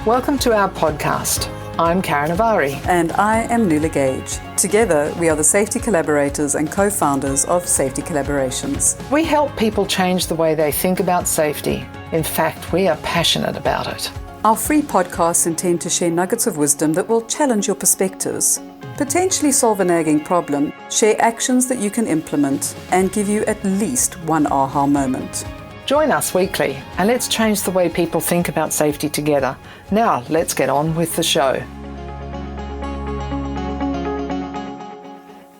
Welcome to our podcast. I'm Karen Avari. And I am Nula Gage. Together, we are the safety collaborators and co-founders of Safety Collaborations. We help people change the way they think about safety. In fact, we are passionate about it. Our free podcasts intend to share nuggets of wisdom that will challenge your perspectives, potentially solve a nagging problem, share actions that you can implement, and give you at least one aha moment. Join us weekly and let's change the way people think about safety together. Now, let's get on with the show.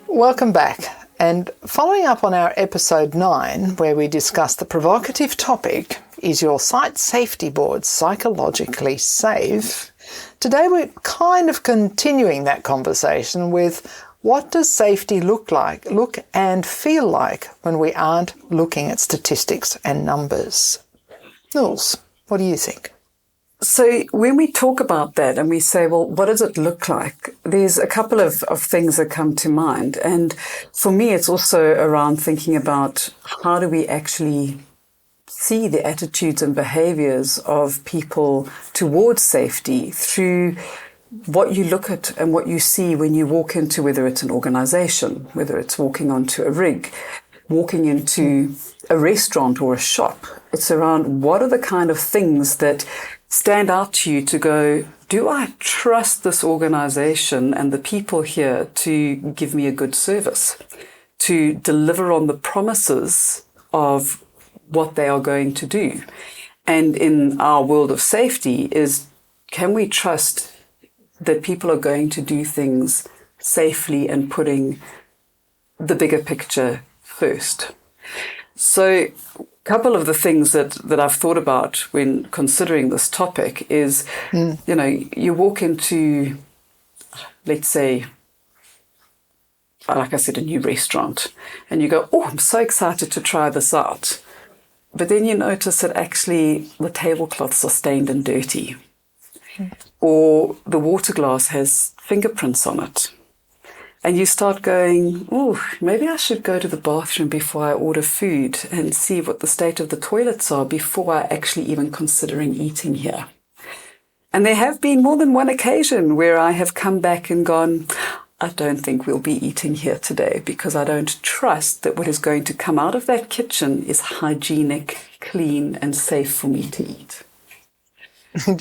Welcome back. And following up on our episode 9, where we discussed the provocative topic, is your site safety board psychologically safe? Today we're kind of continuing that conversation with what does safety look and feel like when we aren't looking at statistics and numbers? Jules, what do you think? So when we talk about that and we say, well, what does it look like? There's a couple of things that come to mind. And for me, it's also around thinking about how do we actually see the attitudes and behaviors of people towards safety through what you look at and what you see when you walk into, whether it's an organization, whether it's walking onto a rig, walking into a restaurant or a shop. It's around what are the kind of things that stand out to you to go, do I trust this organization and the people here to give me a good service, to deliver on the promises of what they are going to do? And in our world of safety is, can we trust that people are going to do things safely and putting the bigger picture first? So a couple of the things that I've thought about when considering this topic is, you walk into, let's say, like I said, a new restaurant, and you go, oh, I'm so excited to try this out. But then you notice that actually the tablecloths are stained and dirty. Or the water glass has fingerprints on it. And you start going, oh, maybe I should go to the bathroom before I order food and see what the state of the toilets are before I actually even considering eating here. And there have been more than one occasion where I have come back and gone, I don't think we'll be eating here today because I don't trust that what is going to come out of that kitchen is hygienic, clean, and safe for me to eat.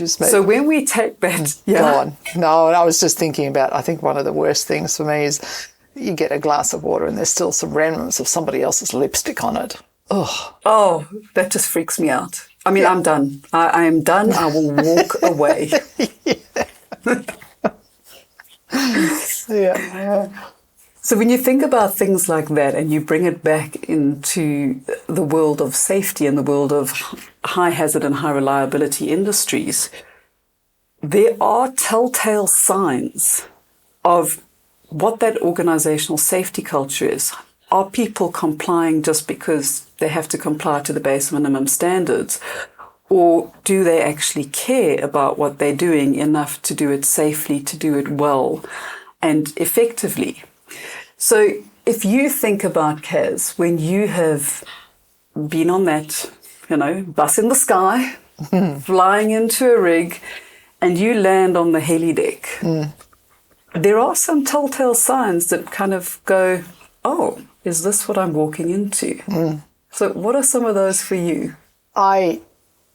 So when we take that... Go on. No, I was just thinking about, I think one of the worst things for me is you get a glass of water and there's still some remnants of somebody else's lipstick on it. Ugh. Oh, that just freaks me out. I mean, I'm done. I am done. I will walk away. Yeah. So when you think about things like that and you bring it back into the world of safety and the world of high hazard and high reliability industries, there are telltale signs of what that organizational safety culture is. Are people complying just because they have to comply to the base minimum standards? Or do they actually care about what they're doing enough to do it safely, to do it well and effectively? So if you think about, Kaz, when you have been on that, bus in the sky, flying into a rig, and you land on the heli deck, there are some telltale signs that kind of go, oh, is this what I'm walking into? So what are some of those for you? I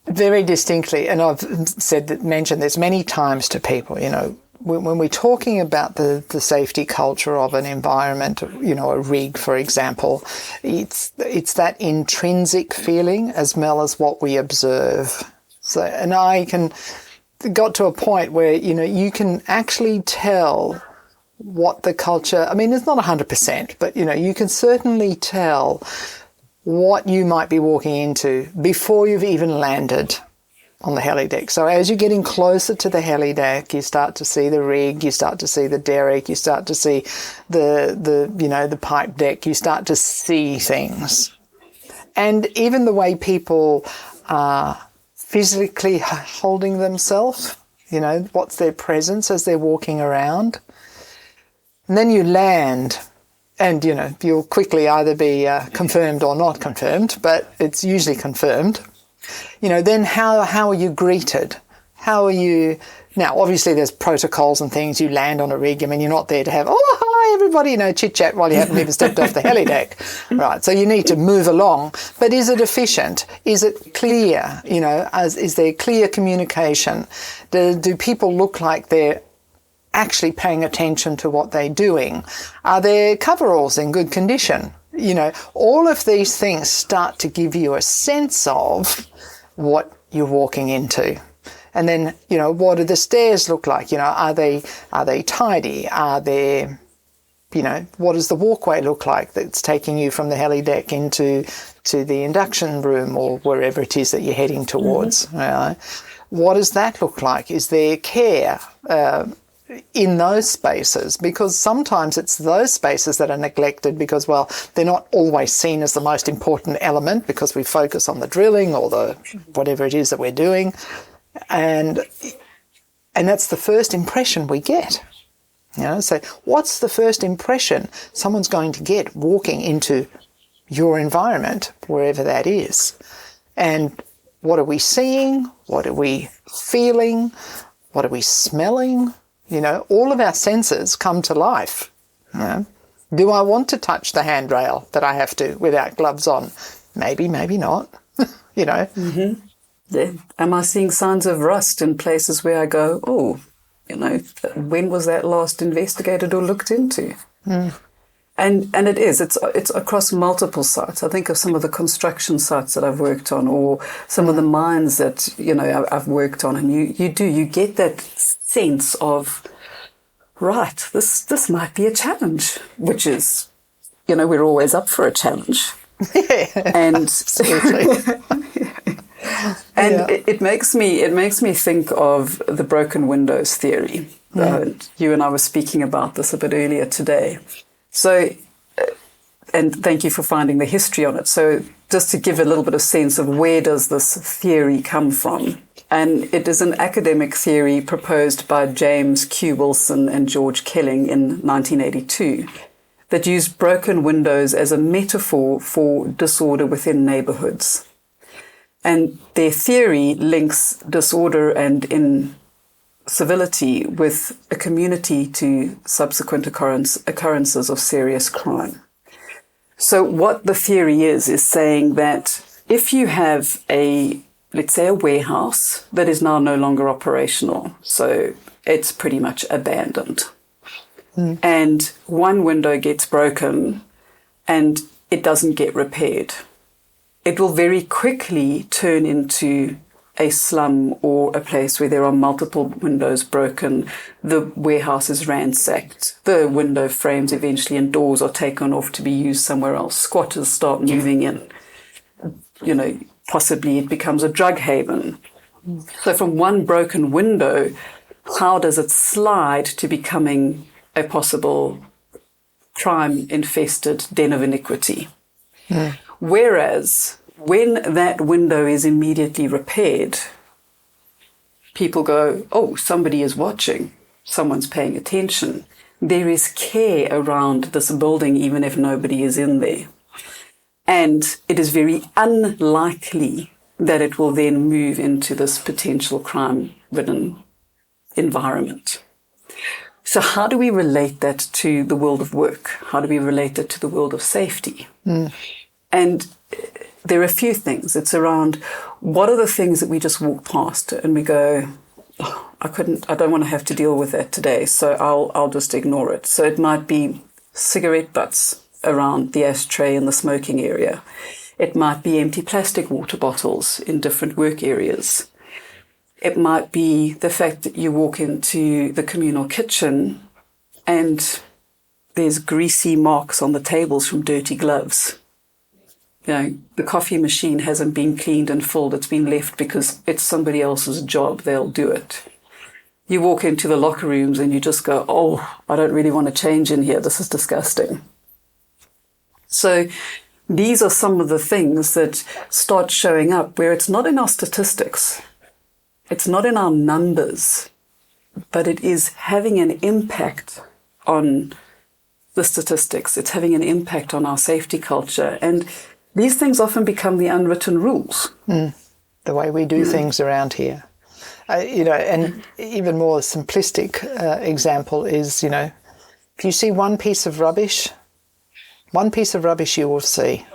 very distinctly, and I've mentioned this many times to people, when we're talking about the safety culture of an environment, a rig, for example, it's that intrinsic feeling as well as what we observe. So, and got to a point where, you can actually tell what the culture, I mean, it's not 100%, but, you can certainly tell what you might be walking into before you've even landed on the heli deck. So as you're getting closer to the heli deck, you start to see the rig, you start to see the derrick, you start to see the pipe deck, you start to see things. And even the way people are physically holding themselves, what's their presence as they're walking around. And then you land and, you'll quickly either be confirmed or not confirmed, but it's usually confirmed. Then how are you greeted? How are you? Now, obviously, there's protocols and things. You land on a rig. I mean, you're not there to have, oh, hi, everybody, chit-chat while you haven't even stepped off the heli deck. Right, so you need to move along. But is it efficient? Is it clear? Is there clear communication? Do people look like they're actually paying attention to what they're doing? Are their coveralls in good condition? All of these things start to give you a sense of what you're walking into. And then, what do the stairs look like? Are they tidy? Are there, what does the walkway look like that's taking you from the heli deck into the induction room or wherever it is that you're heading towards? What does that look like? Is there care in those spaces? Because sometimes it's those spaces that are neglected because, well, they're not always seen as the most important element because we focus on the drilling or the whatever it is that we're doing. And that's the first impression we get. So what's the first impression someone's going to get walking into your environment, wherever that is? And what are we seeing? What are we feeling? What are we smelling? All of our senses come to life. Do I want to touch the handrail that I have to without gloves on? Maybe, maybe not. Mm-hmm. Yeah. Am I seeing signs of rust in places where I go, oh, when was that last investigated or looked into? Mm. And it's across multiple sites. I think of some of the construction sites that I've worked on, or some of the mines that, I've worked on, and you get that sense of, right, this might be a challenge, which is, we're always up for a challenge. Yeah, and absolutely. And it makes me think of the broken windows theory. You and I were speaking about this a bit earlier today. So, and thank you for finding the history on it. So just to give a little bit of sense of where does this theory come from? And it is an academic theory proposed by James Q. Wilson and George Kelling in 1982 that used broken windows as a metaphor for disorder within neighborhoods. And their theory links disorder and incivility with a community to subsequent occurrences of serious crime. So what the theory is saying that if you have let's say a warehouse that is now no longer operational, so it's pretty much abandoned, and one window gets broken and it doesn't get repaired, it will very quickly turn into a slum or a place where there are multiple windows broken, the warehouse is ransacked, the window frames eventually and doors are taken off to be used somewhere else, squatters start moving in, possibly it becomes a drug haven. So from one broken window, how does it slide to becoming a possible crime-infested den of iniquity? Yeah. Whereas when that window is immediately repaired, people go, oh, somebody is watching, someone's paying attention. There is care around this building even if nobody is in there. And it is very unlikely that it will then move into this potential crime-ridden environment. So how do we relate that to the world of work? How do we relate it to the world of safety? And there are a few things. It's around what are the things that we just walk past and we go, oh, I don't want to have to deal with that today, so I'll just ignore it. So it might be cigarette butts around the ashtray in the smoking area. It might be empty plastic water bottles in different work areas. It might be the fact that you walk into the communal kitchen and there's greasy marks on the tables from dirty gloves. The coffee machine hasn't been cleaned and filled. It's been left because it's somebody else's job. They'll do it. You walk into the locker rooms and you just go, oh, I don't really want to change in here. This is disgusting. So these are some of the things that start showing up where it's not in our statistics. It's not in our numbers, but it is having an impact on the statistics. It's having an impact on our safety culture. And these things often become the unwritten rules. The way we do things around here. And even more simplistic example is, if you see one piece of rubbish you will see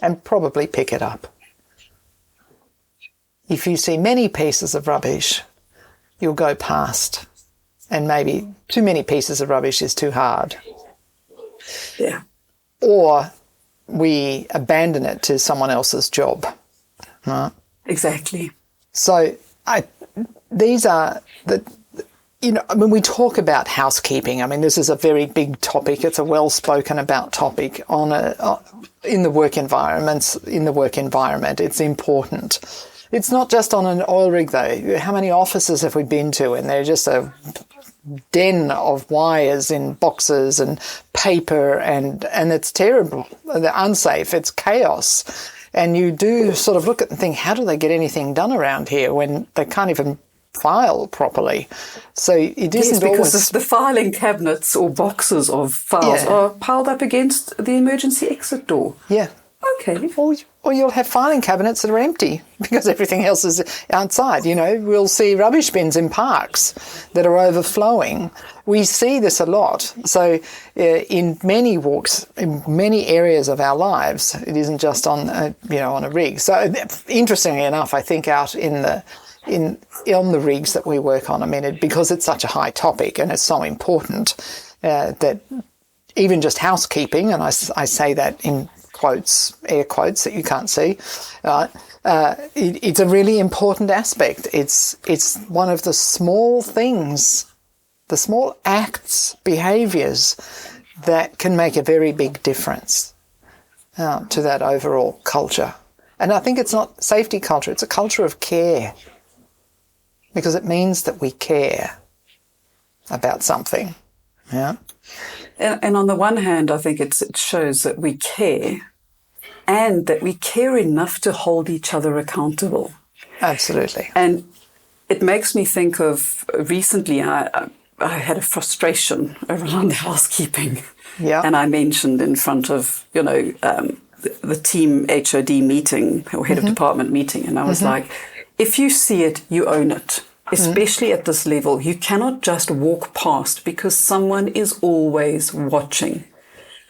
and probably pick it up. If you see many pieces of rubbish, you'll go past, and maybe too many pieces of rubbish is too hard. Yeah. Or we abandon it to someone else's job. Right? Exactly. So these are when we talk about housekeeping, this is a very big topic. It's a well-spoken about topic in the work environments. In the work environment, it's important. It's not just on an oil rig, though. How many offices have we been to, and they're just a den of wires in boxes and paper, and it's terrible. They're unsafe. It's chaos. And you do sort of look at and think, how do they get anything done around here when they can't even file properly? So it isn't because always... the filing cabinets or boxes of files are piled up against the emergency exit door. Yeah. Okay. Or you'll have filing cabinets that are empty because everything else is outside. We'll see rubbish bins in parks that are overflowing. We see this a lot. So in many walks, in many areas of our lives, it isn't just on a rig. So interestingly enough, I think out on the rigs that we work on, because it's such a high topic and it's so important that even just housekeeping, and I say that in quotes, air quotes that you can't see, it's a really important aspect. It's one of the small things, the small acts, behaviours that can make a very big difference to that overall culture. And I think it's not safety culture, it's a culture of care, because it means that we care about something. Yeah. And on the one hand, I think it shows that we care, and that we care enough to hold each other accountable. Absolutely. And it makes me think of recently I had a frustration around housekeeping. Yeah. And I mentioned in front of, the team HOD meeting or head of department meeting. And I was like, if you see it, you own it. Especially at this level, you cannot just walk past because someone is always watching.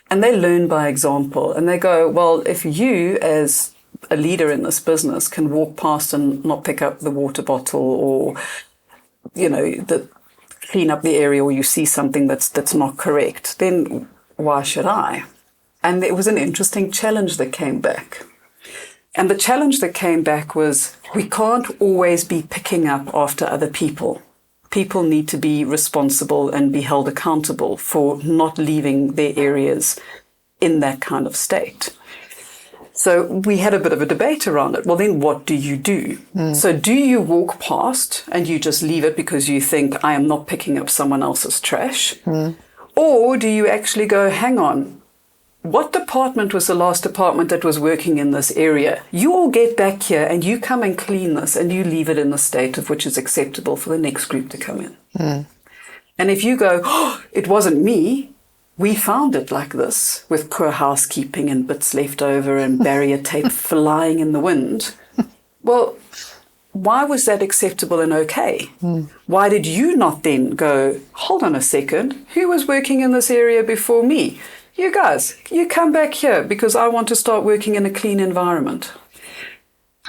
And they learn by example, and they go, well, if you as a leader in this business can walk past and not pick up the water bottle, or, clean up the area, or you see something that's not correct, then why should I? And there was an interesting challenge that came back. And the challenge that came back was, we can't always be picking up after other people. People need to be responsible and be held accountable for not leaving their areas in that kind of state. So we had a bit of a debate around it. Well, then what do you do? So do you walk past and you just leave it because you think, I am not picking up someone else's trash? Or do you actually go, hang on, what department was the last department that was working in this area? You all get back here and you come and clean this, and you leave it in the state of which is acceptable for the next group to come in. And if you go, oh, it wasn't me, we found it like this, with poor housekeeping and bits left over and barrier tape flying in the wind. Well, why was that acceptable and okay? Why did you not then go, hold on a second, who was working in this area before me? You guys, you come back here because I want to start working in a clean environment.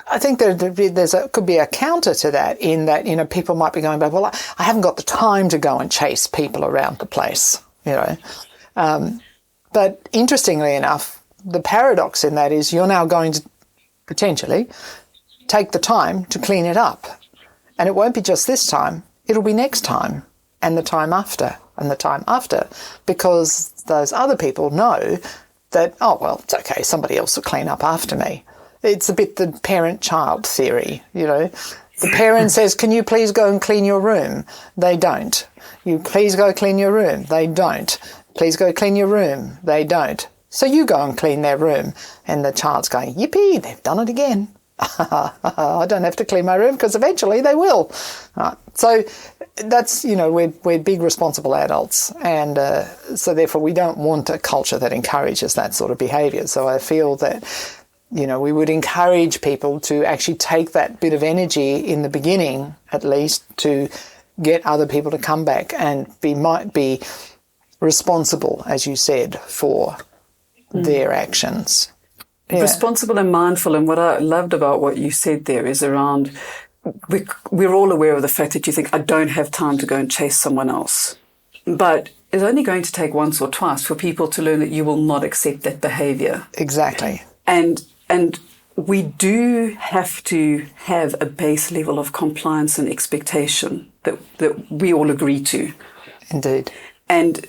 I think could be a counter to that, in that, people might be going back, well, I haven't got the time to go and chase people around the place, But interestingly enough, the paradox in that is you're now going to potentially take the time to clean it up. And it won't be just this time, it'll be next time, and the time after, and the time after, because those other people know that, oh, well, it's okay, somebody else will clean up after me. It's a bit the parent-child theory, The parent says, can you please go and clean your room? They don't. You please go clean your room? They don't. Please go clean your room? They don't. So you go and clean their room. And the child's going, yippee, they've done it again. I don't have to clean my room because eventually they will. Right. So that's, we're big responsible adults. And so therefore we don't want a culture that encourages that sort of behaviour. So I feel that we would encourage people to actually take that bit of energy in the beginning, at least, to get other people to come back and might be responsible, as you said, for their actions. Yeah. Responsible and mindful. And what I loved about what you said there is around, we're all aware of the fact that you think, I don't have time to go and chase someone else. But it's only going to take once or twice for people to learn that you will not accept that behavior. Exactly. And we do have to have a base level of compliance and expectation that we all agree to. Indeed. And,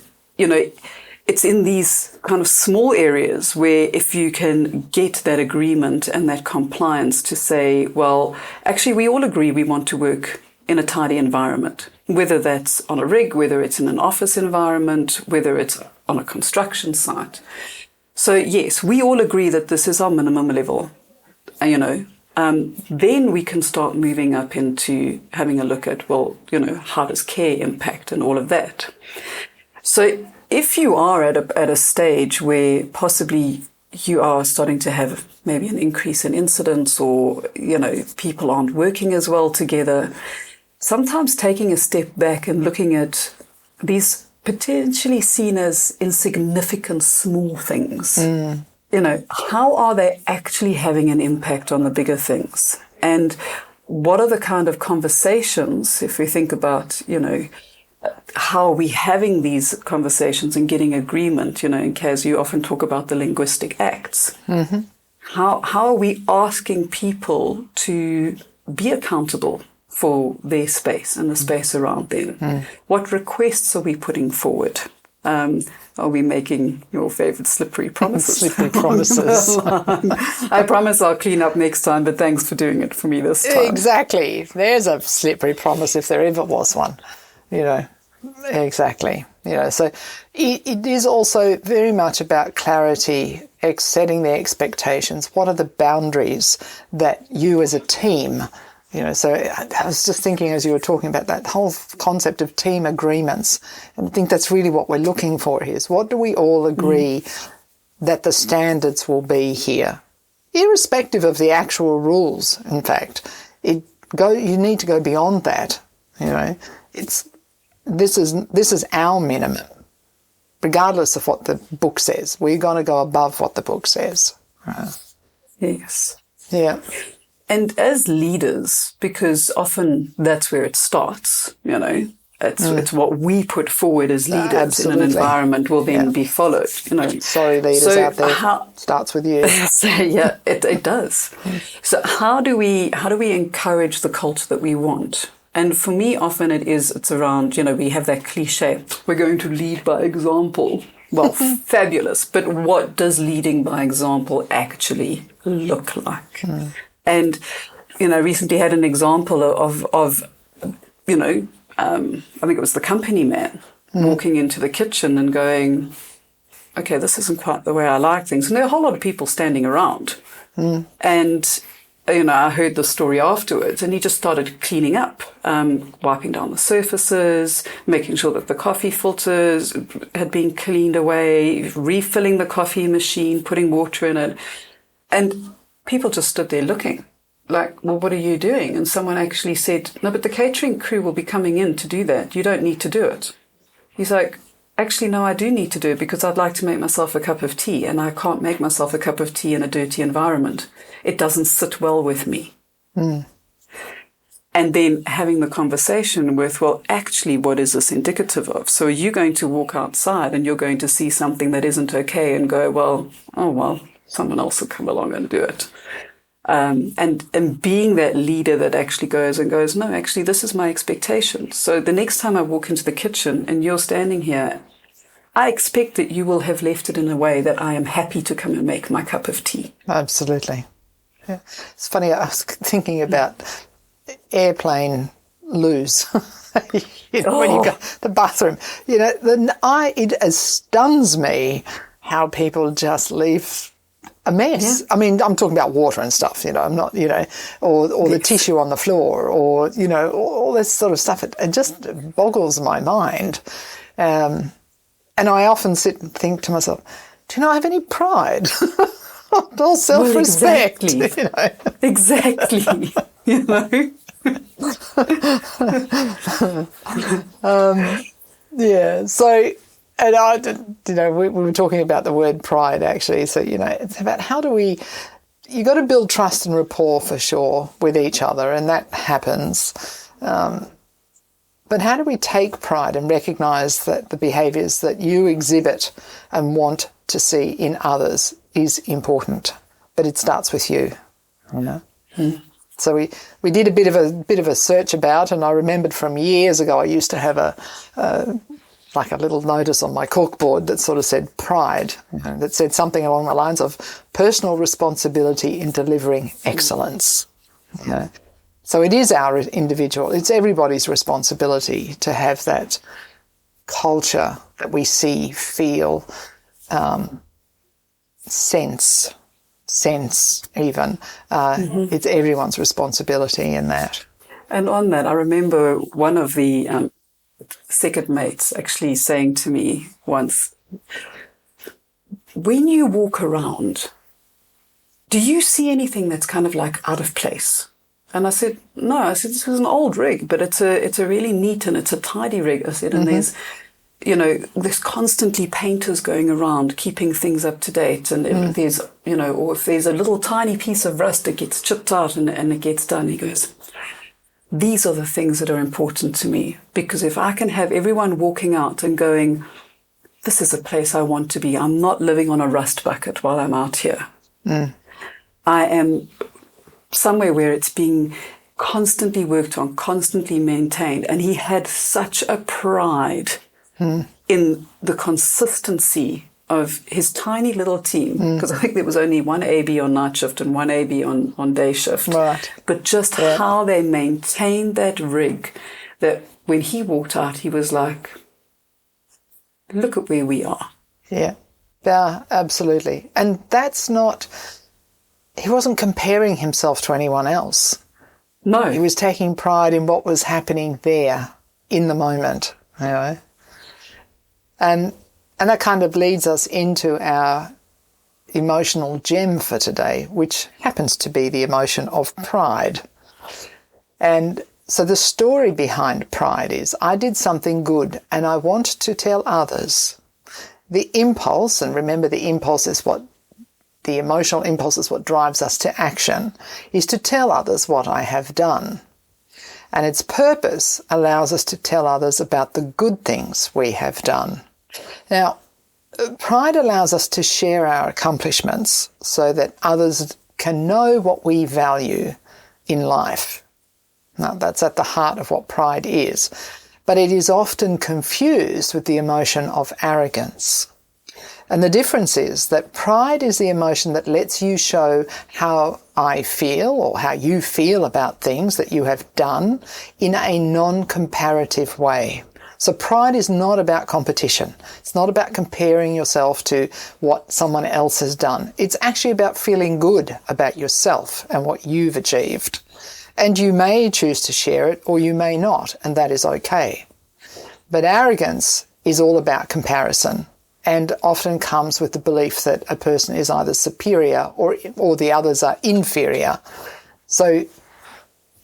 it's in these kind of small areas where if you can get that agreement and that compliance to say, well, actually, we all agree we want to work in a tidy environment, whether that's on a rig, whether it's in an office environment, whether it's on a construction site. So, yes, we all agree that this is our minimum level, then we can start moving up into having a look at, well, how does care impact and all of that. So if you are at a stage where possibly you are starting to have maybe an increase in incidents or, people aren't working as well together, sometimes taking a step back and looking at these potentially seen as insignificant small things, how are they actually having an impact on the bigger things? And what are the kind of conversations, if we think about, how are we having these conversations and getting agreement? And Kaz, you often talk about the linguistic acts. Mm-hmm. How are we asking people to be accountable for their space and the space around them? Mm. What requests are we putting forward? Are we making your favorite slippery promises? Slippery promises. I promise I'll clean up next time, but thanks for doing it for me this time. Exactly. There's a slippery promise if there ever was one. Exactly. So it is also very much about clarity, setting the expectations. What are the boundaries that you as a team, so I was just thinking as you were talking about that whole concept of team agreements, and I think that's really what we're looking for here is what do we all agree that the standards will be here, irrespective of the actual rules. In fact, you need to go beyond that. This is our minimum, regardless of what the book says. We're going to go above what the book says. Yes. Yeah. And as leaders, because often that's where it starts, it's what we put forward as leaders in an environment will then be followed. Sorry, leaders out there. Starts with you. So, yeah, it does. So how do we encourage the culture that we want? And for me, often it's around, we have that cliche, we're going to lead by example. Well, fabulous. But what does leading by example actually look like? Mm. And, recently had an example of I think it was the company man walking into the kitchen and going, okay, this isn't quite the way I like things. And there are a whole lot of people standing around. Mm. And I heard the story afterwards, and he just started cleaning up, wiping down the surfaces, making sure that the coffee filters had been cleaned away, refilling the coffee machine, putting water in it. And people just stood there looking like, well, what are you doing? And someone actually said, no, but the catering crew will be coming in to do that. You don't need to do it. He's like, actually, no, I do need to do it because I'd like to make myself a cup of tea, and I can't make myself a cup of tea in a dirty environment. It doesn't sit well with me. Mm. And then having the conversation with, well, actually, what is this indicative of? So are you going to walk outside and you're going to see something that isn't okay and go, well, someone else will come along and do it. And being that leader that actually goes, no, actually, this is my expectation. So the next time I walk into the kitchen and you're standing here, I expect that you will have left it in a way that I am happy to come and make my cup of tea. Absolutely. Yeah. It's funny, I was thinking about airplane loos. When you go to the bathroom, it stuns me how people just leave a mess. Yeah. I mean, I'm talking about water and stuff, I'm not, or the tissue on the floor or, all this sort of stuff. It just boggles my mind. And I often sit and think to myself, do I have any pride? all self-respect. Well, exactly. You know? Exactly. Yeah. So, and we were talking about the word pride, actually. So, it's about you got to build trust and rapport for sure with each other, and that happens. But how do we take pride and recognise that the behaviours that you exhibit and want to see in others is important, but it starts with you, So we did a bit of a search about, and I remembered from years ago I used to have a little notice on my corkboard that sort of said pride, that said something along the lines of personal responsibility in delivering excellence. So it is it's everybody's responsibility to have that culture that we see, feel, sense even. It's everyone's responsibility in that. And on that, I remember one of the second mates actually saying to me once, when you walk around, do you see anything that's kind of like out of place? And I said, no. I said, this is an old rig, but it's a really neat and it's a tidy rig. I said, and there's constantly painters going around keeping things up to date. And if there's, or if there's a little tiny piece of rust, it gets chipped out and it gets done. He goes, these are the things that are important to me, because if I can have everyone walking out and going, this is a place I want to be. I'm not living on a rust bucket while I'm out here. I am somewhere where it's being constantly worked on, constantly maintained. And he had such a pride in the consistency of his tiny little team, because I think there was only one AB on night shift and one AB on day shift. Right. But just how they maintained that rig, that when he walked out, he was like, look at where we are. Yeah, absolutely. And he wasn't comparing himself to anyone else. No. He was taking pride in what was happening there in the moment, And that kind of leads us into our emotional gem for today, which happens to be the emotion of pride. And so the story behind pride is, I did something good and I want to tell others. The impulse, and remember the emotional impulse is what drives us to action, is to tell others what I have done. And its purpose allows us to tell others about the good things we have done. Now, pride allows us to share our accomplishments so that others can know what we value in life. Now, that's at the heart of what pride is. But it is often confused with the emotion of arrogance. And the difference is that pride is the emotion that lets you show how I feel or how you feel about things that you have done in a non-comparative way. So pride is not about competition. It's not about comparing yourself to what someone else has done. It's actually about feeling good about yourself and what you've achieved. And you may choose to share it or you may not, and that is okay. But arrogance is all about comparison and often comes with the belief that a person is either superior or the others are inferior. So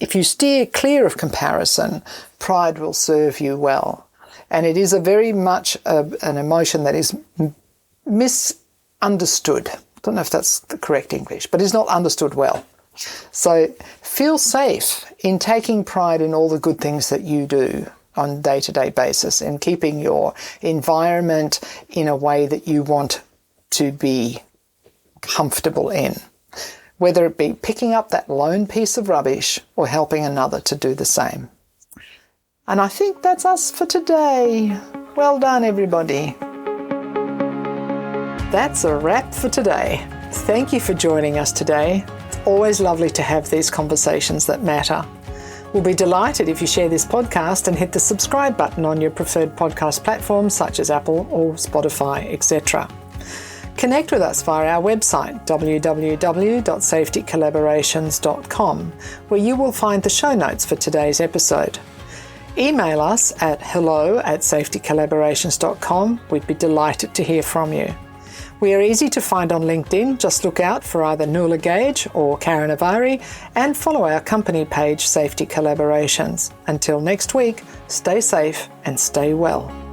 if you steer clear of comparison, pride will serve you well. And it is a very much an emotion that is misunderstood. I don't know if that's the correct English, but is not understood well. So feel safe in taking pride in all the good things that you do on a day-to-day basis and keeping your environment in a way that you want to be comfortable in, whether it be picking up that lone piece of rubbish or helping another to do the same. And I think that's us for today. Well done, everybody. That's a wrap for today. Thank you for joining us today. It's always lovely to have these conversations that matter. We'll be delighted if you share this podcast and hit the subscribe button on your preferred podcast platforms such as Apple or Spotify, etc. Connect with us via our website, www.safetycollaborations.com, where you will find the show notes for today's episode. Email us at hello@safetycollaborations.com. We'd be delighted to hear from you. We are easy to find on LinkedIn. Just look out for either Nuala Gage or Karen Avari and follow our company page, Safety Collaborations. Until next week, stay safe and stay well.